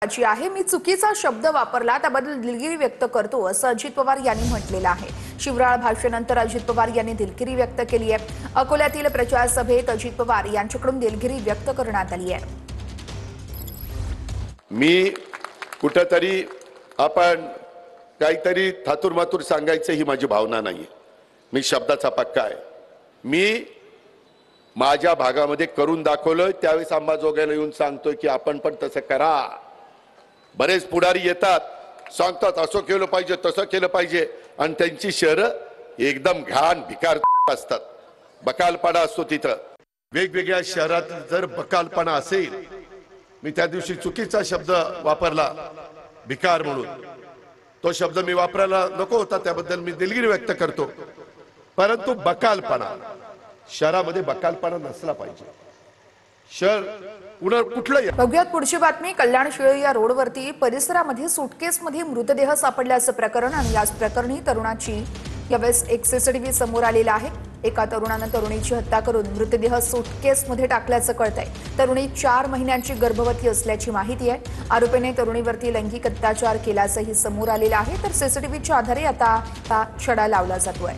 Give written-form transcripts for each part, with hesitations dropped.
आहे मी चुकीचा शब्द वापरला त्याबद्दल दिलगिरी व्यक्त करतो असं अजित पवार यांनी म्हटलेलं आहे। शिवराळ भाषणानंतर अजित पवार यांनी दिलगिरी व्यक्त केली आहे। अकोल्यातील प्रचार सभेत अजित पवार यांच्याकडून दिलगिरी व्यक्त करण्यात आली आहे। मी कुठेतरी आपण काहीतरी थातुरमातुर सांगायचं ही माझी भावना नाहीये। मी शब्दाचा पक्का आहे। मी माझ्या भागामध्ये करून दाखवलं। त्यावेळेस अंबाजोगाईला येऊन सांगतोय की आपण पण तसं करा। बरेच पुढारी येतात सांगतात असं केलं पाहिजे तसं केलं पाहिजे आणि त्यांची शहरं एकदम घाण भिकार असतात। बकालपणा असतो तिथं। वेगवेगळ्या शहरात जर बकालपणा असेल, मी त्या दिवशी चुकीचा शब्द वापरला भिकार म्हणून, तो शब्द मी वापरायला नको होता, त्याबद्दल मी दिलगिरी व्यक्त करतो। परंतु बकालपणा, शहरामध्ये बकालपणा नसला पाहिजे। शहर कुठलं बघूयात पुढची बातमी। कल्याण शिळे या रोडवरती परिसरामध्ये सुटकेसमध्ये मृतदेह सापडल्याचं प्रकरण आणि याच प्रकरणी तरुणाची यावेळेस एक सीसीटीव्ही समोर आलेला आहे। एका तरुणानं तरुणीची हत्या करून मृतदेह सुटकेसमध्ये टाकल्याचं कळतंय। तरुणी 4 महिन्यांची गर्भवती असल्याची माहिती आहे। आरोपीने तरुणीवरती लैंगिक अत्याचार केल्याचंही समोर आलेलं आहे। तर सीसीटीव्हीच्या आधारे आता छडा लावला जातोय।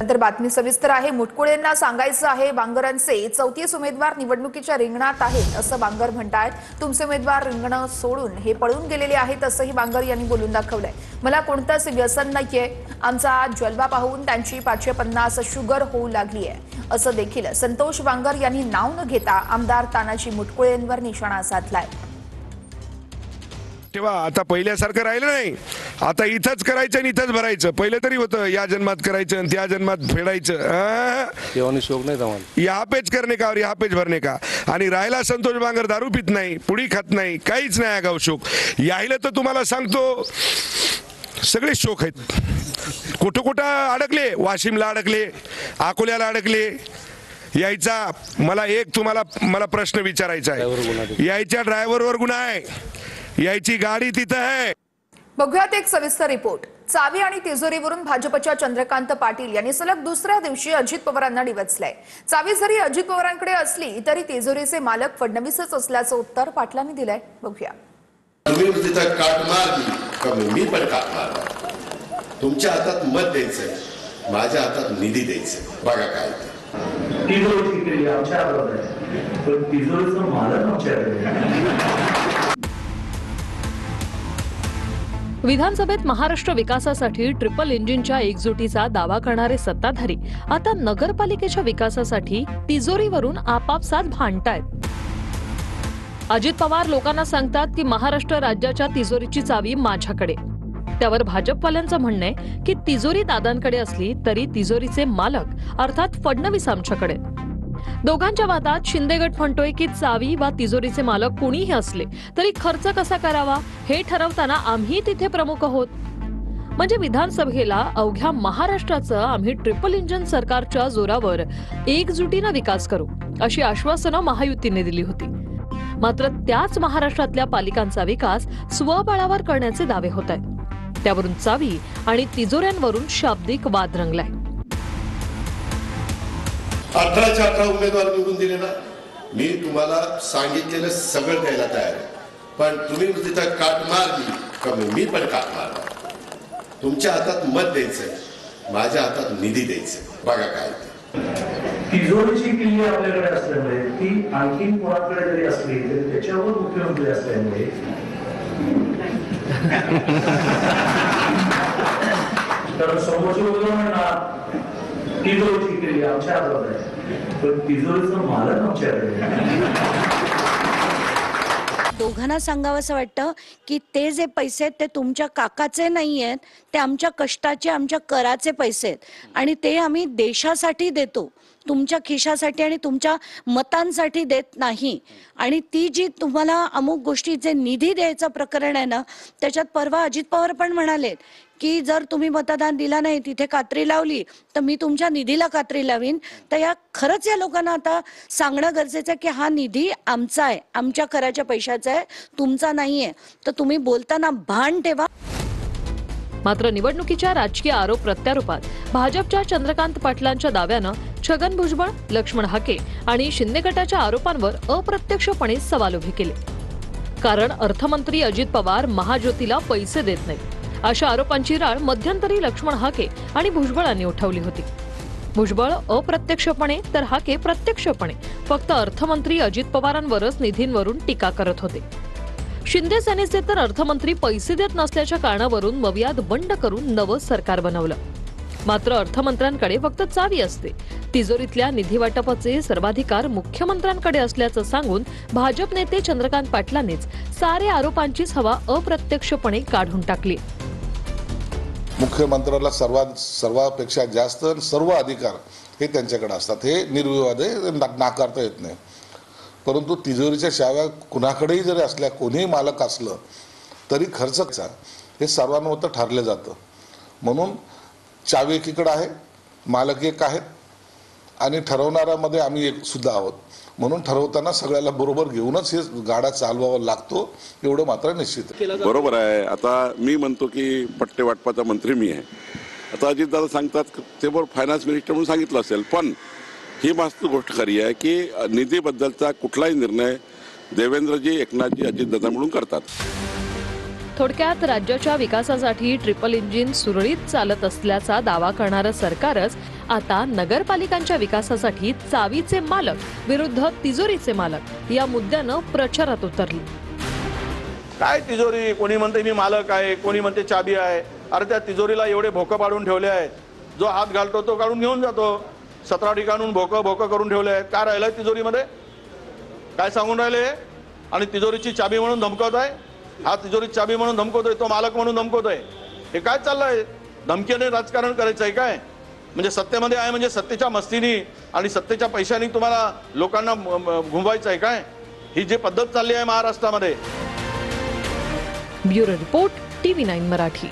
नंतर बातमी सविस्तर आहे। मुटकुळेंना सांगायचं आहे बांगरांचे 34 उमेदवार निवडणुकीच्या रिंगणात आहेत असं बांगर म्हणतायत। तुमचे उमेदवार रिंगण सोडून हे पळून गेलेले आहेत असंही बांगर यांनी बोलून दाखवलंय। मला कोणतंच व्यसन नाहीये, आमचा जलवा पाहून त्यांची 550 शुगर होऊ लागली आहे असं देखील संतोष बांगर यांनी नाव न घेता आमदार तानाजी मुटकुळेंवर निशाणा साधलाय। तेव्हा आता पहिल्यासारखं राहिलं नाही। आता इथंच करायचं आणि इथंच भरायचं। पहिलं तरी होतं या जन्मात करायचं आणि त्या जन्मात फेडायचं। तेव्हा शौक नाही तुम्हाला, यहाँ पेच करने का और यहाँ पेच भरने का। आणि राहिला संतोष बांगर दारू पित नाही, पुडी खात नाही, काहीच नाही गाव शोक। यायला तर तुम्हाला सांगतो सगळे शोक आहेत। कुठं कुठं अडकले, वाशिमला अडकले, अकोल्याला अडकले। यायचा मला प्रश्न विचारायचा आहे, यायच्या ड्रायव्हरवर गुन्हा आहे, यायची गाडी तिथं आहे। बघूयात एक सविस्तर रिपोर्ट। चावी आणि तिजोरीवरून भाजपच्या चंद्रकांत पाटील यांनी सलग दुसऱ्या दिवशी अजित पवारांना डिवचलंय। चावी जरी अजित पवारांकडे असली तरी तिजोरीचे मालक फडणवीसच असल्याचं उत्तर पाटलांनी दिलंय। बघूया। तुम्ही तिथं काट मारली, मी पण काट मारला। तुमच्या हातात मत द्यायचंय, माझ्या हातात निधी द्यायचंय। बघा काय तिजोरी केली आमच्या हातात आहे, पण तिजोरीचा मालक आमच्याकडे आहे। विधानसभेत महाराष्ट्र विकासासाठी ट्रिपल इंजिनच्या एकजुटीचा दावा करणारे सत्ताधारी आता नगरपालिकेच्या विकासासाठी तिजोरीवरून आपापसात भांडतायत। अजित पवार लोकांना सांगतात की महाराष्ट्र राज्याच्या तिजोरीची चावी माझ्याकडे। त्यावर भाजपवाल्यांचं म्हणणं आहे की तिजोरी दादांकडे असली तरी तिजोरीचे मालक अर्थात फडणवीस आमच्याकडे। दोघांच्या वादात शिंदे गट म्हणतोय की चावी वा तिजोरीचे मालक कुणीही असले तरी खर्च कसा करावा हे ठरवताना आम्ही तिथे प्रमुख आहोत। म्हणजे विधानसभेला अवघ्या महाराष्ट्राचं आम्ही ट्रिपल इंजिन सरकारच्या जोरावर एकजुटीनं विकास करू अशी आश्वासनं महायुतीने दिली होती। मात्र त्याच महाराष्ट्रातल्या पालिकांचा विकास स्वबळावर करण्याचे दावे होत आहेत। त्यावरून चावी आणि तिजोऱ्यांवरून शाब्दिक वाद रंगलाय। 18च्या 18 उमेदवार निवडून दिले ना, मी तुम्हाला सांगितलेलं सगळं द्यायला तयार आहे। पण तुम्ही तिथं काट मारली, मी पण काट मारला। तुमच्या हातात मत द्यायचंय, माझ्या हातात निधी द्यायचंय। बघा काय तिजोरीची किल्ली आपल्याकडे असल्यामुळे ती आणखी कोणाकडे जरी असली तरी त्याच्यावर मुख्यमंत्री असल्यामुळे तर समोरचे म्हणणार तिजोरीची किल्ली आमच्या हातात आहे, पण तिजोरीचा मालक आमच्याकडे आहे। दोघांना सांगावंसं वाटतं की ते जे पैसे आहेत ते तुमच्या काकाचे नाही आहेत, ते आमच्या कष्टाचे आमच्या कराचे पैसे आहेत आणि ते आम्ही देशासाठी देतो, तुमच्या खिशासाठी आणि तुमच्या मतांसाठी देत नाही। आणि ती जी तुम्हाला अमुक गोष्टीचे निधी द्यायचं प्रकरण आहे ना, त्याच्यात परवा अजित पवार पण म्हणाले की जर तुम्ही मतदान दिला नाही, तिथे कात्री लावली तर मी तुमच्या निधीला कात्री लावीन। तर या खरंच या लोकांना आता सांगणं गरजेचं आहे की हा निधी आमचा आहे, आमच्या कराच्या पैशाचा आहे, तुमचा नाहीये। तर तुम्ही बोलताना भान ठेवा। मात्र निवडणुकीच्या राजकीय आरोप प्रत्यारोपात भाजपच्या चंद्रकांत पाटलांच्या दाव्यानं छगन भुजबळ, लक्ष्मण हाके आणि शिंदे गटाच्या आरोपांवर अप्रत्यक्षपणे सवाल उभे केले. कारण अर्थमंत्री अजित पवार महाज्योतीला पैसे देत नाहीत अशा आरोपांची राळ मध्यंतरी लक्ष्मण हाके आणि भुजबळांनी उठवली होती. भुजबळ अप्रत्यक्षपणे तर हाके प्रत्यक्षपणे फक्त अर्थमंत्री अजित पवारांवरच निधींवरून टीका करत होते. शिंदे सेनेचे तर अर्थमंत्री पैसे देत नसल्याच्या कारणावरून मवियाद बंड करून नवं सरकार बनवलं. मात्र अर्थमंत्र्यांकडे फक्त चावी असते. तिजोरीतल्या निधी वाटपाचे सर्वाधिकार मुख्यमंत्र्यांकडे असल्याचं सांगून भाजप नेते चंद्रकांत पाटलांनीच सारे आरोपांचीच हवा अप्रत्यक्षपणे काढून टाकली. मुख्यमंत्र्याला सर्वापेक्षा जास्त सर्व अधिकार हे त्यांच्याकडे असतात. हे निर्विवाद आहे, नाकारता येत नाही. परंतु तिजोरीच्या चाव्या कुणाकडेही जरी असल्या, कोणीही मालक असलं तरी खर्च हे सर्वांवर ठरलं जातं. म्हणून चावी एकीकडे आहे, मालक एक आहेत आणि ठरवणाऱ्यामध्ये आम्ही एक सुद्धा आहोत. म्हणून ठरवताना सगळ्याला बरोबर घेऊनच हे गाडा चालवावा लागतो, एवढं मात्र निश्चित आहे. बरोबर आहे. आता मी म्हणतो की पट्टे वाटपाचा मंत्री मी आहे. आता अजितदादा सांगतात ते बरोबर फायनान्स मिनिस्टर म्हणून सांगितलं असेल, पण ही मस्त गोष्ट खरी आहे की निधीबद्दलचा कुठलाही निर्णय देवेंद्रजी, एकनाथजी, अजितदादा म्हणून करतात. थोडक्यात राज्याच्या विकासासाठी ट्रिपल इंजिन सुरळीत चालत असल्याचा दावा करणारं सरकारच आता नगरपालिकांच्या विकासासाठी चावीचे मालक विरुद्ध तिजोरीचे मालक या मुद्द्यानं प्रचारात उतरली. काय तिजोरी? कोणी म्हणते मी मालक आहे, कोणी म्हणते चाबी आहे. अरे त्या तिजोरीला एवढे भोकं पाडून ठेवले आहेत, जो हात घालतो तो काढून घेऊन जातो. 17 ठिकाणून भोकं करून ठेवले आहेत. काय राहिलंय तिजोरीमध्ये? काय सांगून राहिले? आणि तिजोरीची चाबी म्हणून धमकवत आहे. हा तिजोरीची चाबी म्हणून धमकवतोय, तो मालक म्हणून धमकवतोय. हे काय चाललंय? धमकीने राजकारण करायचं आहे काय? म्हणजे सत्तेमध्ये आहे म्हणजे सत्तेच्या मस्तीनी आणि सत्तेच्या पैशानी तुम्हाला लोकांना घुमवायचं आहे काय? ही जी पद्धत चालली आहे महाराष्ट्रामध्ये. Bureau report, TV9 Marathi.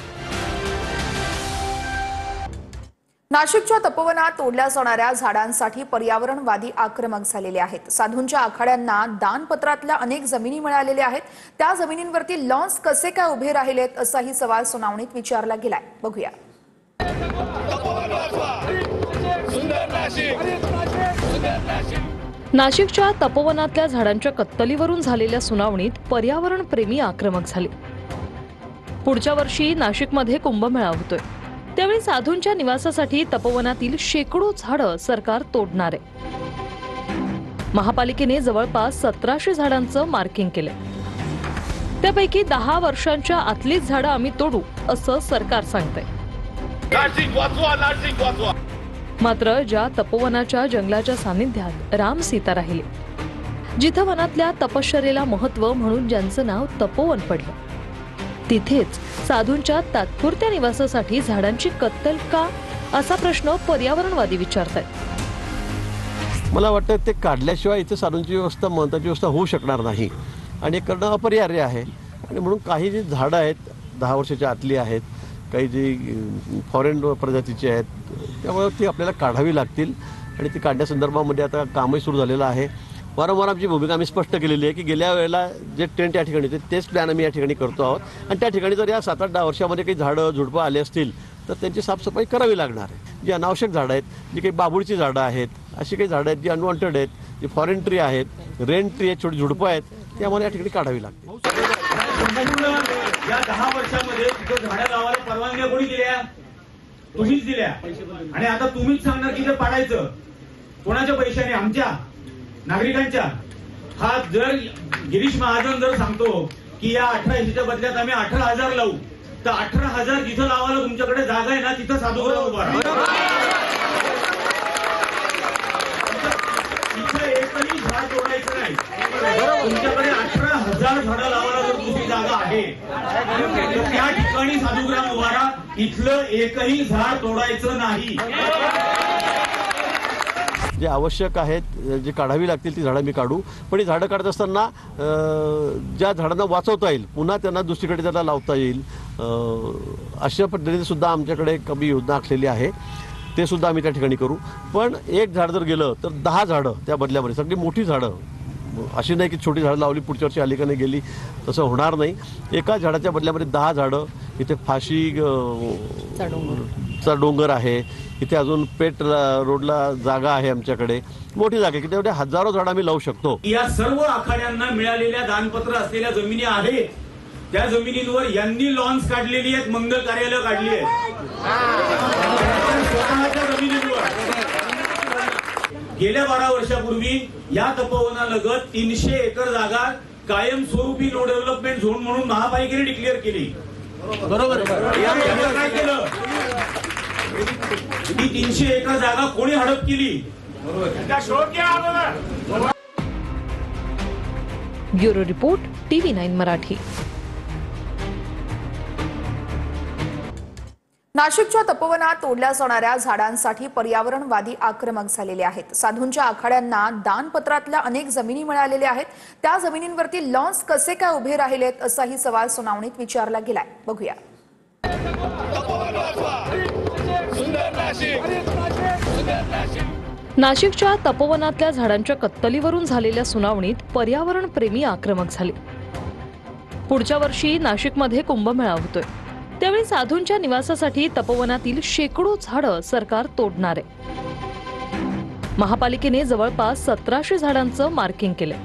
नाशिकच्या तपोवनात तोडल्या जाणाऱ्या झाडांसाठी पर्यावरणवादी आक्रमक झालेले आहेत. साधूंच्या आखाड्यांना दानपत्रातल्या अनेक जमिनी मिळालेल्या आहेत. त्या जमिनींवरती लॉन्स कसे काय उभे राहिलेत असाही सवाल सुनावणीत विचारला गेलाय. बघूया. नाशिकच्या तपोवनातल्या झाडांच्या कत्तलीवरून झालेल्या सुनावणीत पर्यावरण प्रेमी आक्रमक झाले. पुढच्या वर्षी नाशिकमध्ये कुंभमेळा होतोय. त्यावेळी साधूंच्या निवासासाठी तपोवनातील शेकडो झाडं सरकार तोडणार आहे. महापालिकेने जवळपास 1700 झाडांचं मार्किंग केलंय. त्यापैकी 10 वर्षांच्या आतलीच झाडं आम्ही तोडू असं सरकार सांगतंय. मात्र ज्या तपोवनाच्या जंगलाच्या सानिध्यात राम सीता राहिले, जिथं वनातल्या तपश्चर्येला महत्व म्हणून ज्यांचं नाव तपोवन पडलं, तिथेच साधूंच्या तात्पुरत्या निवासासाठी झाडांची कत्तल का असा प्रश्न पर्यावरणवादी विचारतायत. मला वाटतं ते काढल्याशिवाय इथे साधूंची व्यवस्था, महत्त्वाची व्यवस्था होऊ शकणार नाही आणि हे करणं अपरिहार्य आहे. आणि म्हणून काही जी झाडं आहेत 10 वर्षाच्या आतली आहेत, काही जी फॉरेन प्रजातीची आहेत, त्यामुळे ती आपल्याला काढावी लागतील आणि ती काढण्यासंदर्भामध्ये आता कामही सुरू झालेलं आहे. वारंवार आमची भूमिका आम्ही स्पष्ट केलेली आहे की गेल्या वेळेला जे टेंट या ठिकाणी होते तेच प्लॅन आम्ही या ठिकाणी करतो आहोत आणि त्या ठिकाणी जर या 7-8-10 वर्षामध्ये काही झाडं झुडपं आले असतील तर त्यांची साफसफाई करावी लागणार आहे. जी अनावश्यक झाडं आहेत, जी काही बाबुळची झाडं आहेत, अशी काही झाडं आहेत जी अनवॉन्टेड आहेत, जी फॉरेन ट्री आहेत, रेन ट्री आहेत, छोटी झुडपं आहेत, ती आम्हाला या ठिकाणी काढावी लागतील. या 10 वर्षामध्ये झाडं लावायला परवानग्या कोणी दिल्या? तुम्हीच दिल्या. आणि आता तुम्हीच सांगणार की ते पाडायचं कोणाच्या पैशाने? आमच्या नागरिकांच्या. हा जर गिरीश महाजन जर सांगतो की या 1880च्या बदल्यात आम्ही 18,000 लावू, तर 18,000 जिथं लावायला तुमच्याकडे जागा आहे ना, तिथं साधूग्राम उभा राहा. तिथं एकही झाड तोडायचं नाही. तुमच्याकडे 18,000 झाडं लावायला जर दुसरी जागा आहे तर त्या ठिकाणी साधूग्राम उभा राहा. इथलं एकही झाड तोडायचं नाही. जे आवश्यक आहेत, जे काढावी लागतील ती झाडं मी काढू. पण ही झाडं काढत असताना ज्या झाडांना वाचवता येईल, पुन्हा त्यांना दुसरीकडे त्याला लावता येईल, अशा पद्धतीने सुद्धा आमच्याकडे कमी योजना आखलेली आहे. ते सुद्धा आम्ही त्या ठिकाणी करू. पण एक झाड जर गेलं तर 10 झाडं त्या बदल्यामध्ये, सगळी मोठी झाडं अशी नाही की छोटी झाडं लावली पुढच्या वर्षी आली का नाही गेली, तसं होणार नाही. एका झाडाच्या बदल्यामध्ये 10 झाडं. इथे फाशीचा डोंगर आहे, इथे अजून पेठ रोडला जागा आहे आमच्याकडे, मोठी जागा आहे की तेवढे हजारो झाडं आम्ही लावू शकतो. या सर्व आखाड्यांना मिळालेल्या दानपत्र असलेल्या जमिनी आहेत, त्या जमिनींवर यांनी लॉन्स काढलेली आहेत, मंगल कार्यालय काढली आहेत स्वतःच्या जमिनींवर. गेल्या 12 वर्षापूर्वी या तपोवनालगत 300 एकर जागा कायमस्वरूपी नो डेव्हलपमेंट झोन म्हणून महापालिकेने डिक्लेअर केली. बरोबर. काय केलं? ही 300 एकर जागा कोणी हडप केली? Bureau report TV9 Marathi. नाशिकच्या तपोवनात तोडल्या जाणाऱ्या झाडांसाठी पर्यावरणवादी आक्रमक झालेले आहेत. साधूंच्या आखाड्यांना दानपत्रातल्या अनेक जमिनी मिळालेल्या आहेत. त्या जमिनींवरती लॉन्स कसे काय उभे राहिलेत असाही सवाल सुनावणीत विचारला गेलाय. बघूया. नाशिकच्या तपोवनातल्या झाडांच्या कत्तलीवरून झालेल्या सुनावणीत पर्यावरण प्रेमी आक्रमक झाले. पुढच्या वर्षी नाशिकमध्ये कुंभमेळा होतोय, त्यावेळी साधूंच्या निवासासाठी तपोवनातील शेकडो झाडं सरकार तोडणार आहे. महापालिकेने जवळपास 1700 झाडांचं मार्किंग केलंय.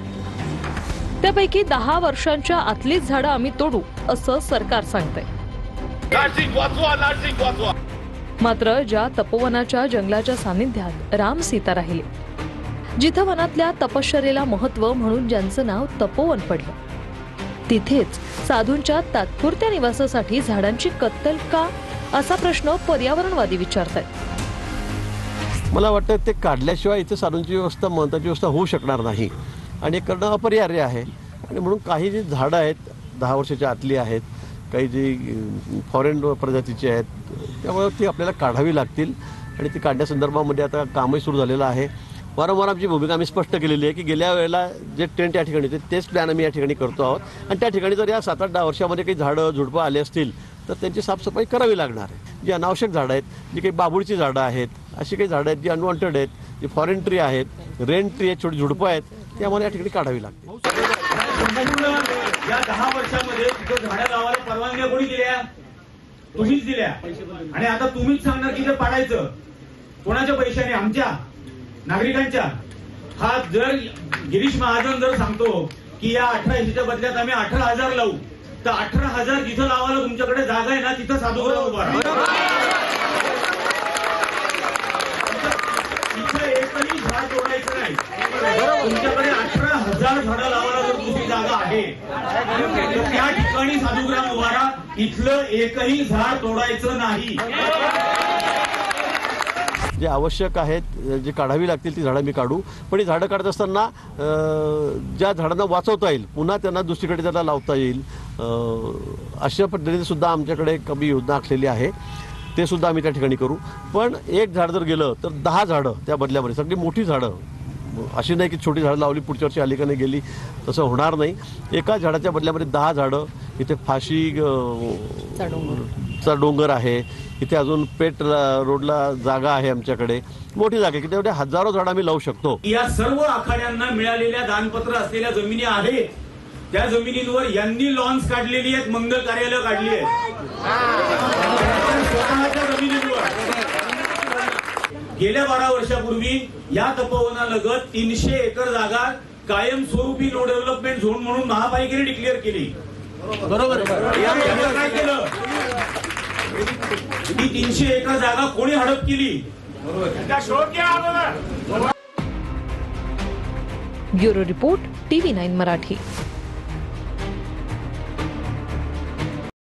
त्यापैकी 10 वर्षांच्या आतलीच झाडं आम्ही तोडू असं सरकार सांगतंय. मात्र ज्या तपोवनाच्या जंगलाच्या सानिध्यात राम सीता राहिले, जिथं वनातल्या तपश्चर्येला महत्व म्हणून ज्यांचं नाव तपोवन पडलं, तिथेच साधूंच्या तात्पुरत्या निवासासाठी झाडांची कत्तल का असा प्रश्न पर्यावरणवादी विचारतायत. मला वाटतं ते काढल्याशिवाय इथे साधूंची व्यवस्था, महंताची व्यवस्था होऊ शकणार नाही आणि एक करणं अपरिहार्य आहे. आणि म्हणून काही जी झाडं आहेत 10 वर्षाच्या आतली आहेत, काही जी फॉरेन प्रजातीची आहेत, त्यामुळे ती आपल्याला काढावी लागतील आणि ती काढण्यासंदर्भामध्ये आता कामही सुरू झालेलं आहे. वारंवार आमची भूमिका आम्ही स्पष्ट केलेली आहे की गेल्या वेळेला जे टेंट या ठिकाणी होते तेच प्लॅन आम्ही या ठिकाणी करतो आहोत आणि त्या ठिकाणी जर या 7-8-10 वर्षामध्ये काही झाडं झुडपं आले असतील तर त्यांची साफसफाई करावी लागणार आहे. जी अनावश्यक झाडं आहेत, जी काही बाबुळची झाडं आहेत, अशी काही झाडं आहेत जी अनवॉन्टेड आहेत, जी फॉरेन ट्री आहेत, रेन ट्री आहेत, छोटी झुडपं आहेत, ती आम्हाला या ठिकाणी काढावी लागतील. या 10 वर्षामध्ये तिथं झाडं लावायला परवानग्या कोणी दिल्या? तुम्हीच दिल्या. आणि आता तुम्हीच सांगणार की ते पाडायचं कोणाच्या पैशाने? आमच्या नागरिकांच्या. हा जर गिरीश महाजन जर सांगतो की या 1800च्या बदल्यात आम्ही 18,000 लावू, तर 18,000 जिथं लावायला तुमच्याकडे जागा आहे ना, तिथं साधूग्राम उभा राहा. तिथं एकही झाड तोडायचं नाही. तुमच्याकडे 18,000 झाडं लावायला जर दुसरी जागा आहे तर त्या ठिकाणी साधूग्राम उभा राहा. इथलं एकही झाड तोडायचं नाही. जे आवश्यक आहेत, जी काढावी लागतील ती झाडं मी काढू. पण ही झाडं काढत असताना ज्या झाडांना वाचवता येईल, पुन्हा त्यांना दुसरीकडे त्याला लावता येईल, अशा पद्धतीने सुद्धा आमच्याकडे कमी योजना आखलेली आहे. ते सुद्धा आम्ही त्या ठिकाणी करू. पण एक झाड जर गेलं तर 10 झाडं त्या बदल्यामध्ये, सगळी मोठी झाडं, अशी नाही की छोटी झाडं लावली पुढच्या वर्षी आली का नाही गेली, तसं होणार नाही. एका झाडाच्या बदल्यामध्ये 10 झाडं. इथे फाशीचा डोंगर आहे, इथे अजून पेठ रोडला जागा आहे आमच्याकडे, मोठी जागा आहे की तेवढे हजारो झाडं आम्ही लावू शकतो. या सर्व आखाड्यांना मिळालेल्या दानपत्र असलेल्या जमिनी आहेत, त्या जमिनींवर यांनी लॉन्स काढलेली आहेत, मंगल कार्यालय काढली आहेत स्वतःच्या जमिनींवर. गेल्या 12 वर्षापूर्वी या तपोवनालगत 300 एकर जागा कायमस्वरूपी नो डेव्हलपमेंट झोन म्हणून महापालिकेने डिक्लेअर केली. बरोबर. काय केलं? ही 300 एकर जागा कोणी हडप केली? Bureau report TV9 Marathi.